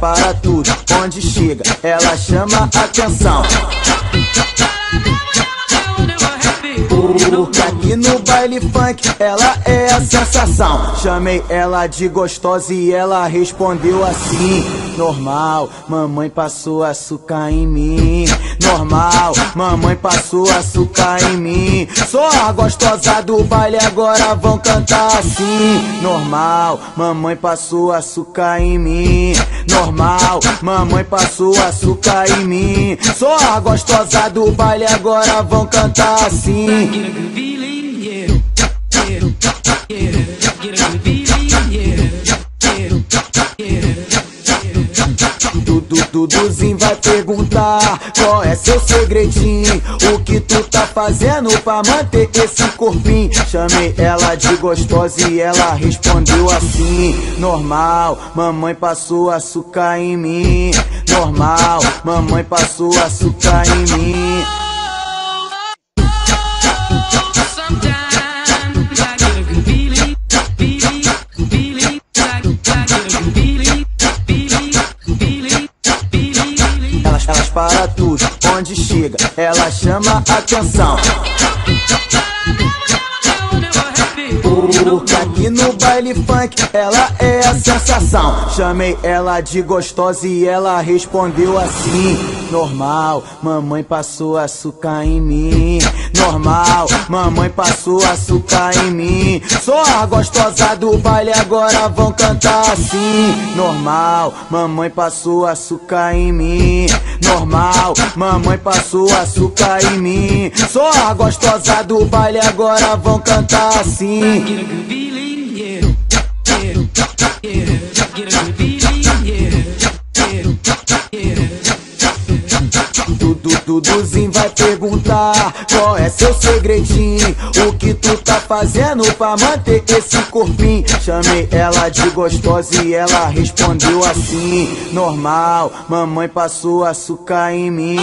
para tudo, onde chega, ela chama atenção. Porque aqui no baile funk ela é a sensação. Chamei ela de gostosa e ela respondeu assim: normal, mamãe passou açúcar em mim. Normal, mamãe passou açúcar em mim. Só a gostosa do baile agora vão cantar assim: normal, mamãe passou açúcar em mim. Normal, mamãe passou açúcar em mim. Só a gostosa do baile agora vão cantar assim. Get a good feeling, yeah, yeah, yeah. Get a good feeling, yeah, yeah, yeah. Duduzinho vai perguntar qual é seu segredinho, o que tu tá fazendo pra manter esse corpinho. Chamei ela de gostosa e ela respondeu assim: normal, mamãe passou açúcar em mim. Normal, mamãe passou açúcar em mim. Elas para tudo, onde chega, ela chama atenção. Porque aqui no baile funk ela é a sensação. Chamei ela de gostosa e ela respondeu assim: normal, mamãe passou açúcar em mim. Normal, mamãe passou açúcar em mim. Só a gostosa do baile agora vão cantar assim: normal, mamãe passou açúcar em mim. Normal, mamãe passou açúcar em mim. Só a gostosa do baile agora vão cantar assim. Get a good feeling, yeah, yeah, yeah. Get a good feeling, yeah, yeah, yeah. Duduzinho vai perguntar qual é seu segredinho, o que tu tá fazendo pra manter esse corpinho. Chamei ela de gostosa e ela respondeu assim: normal, mamãe passou açúcar em mim.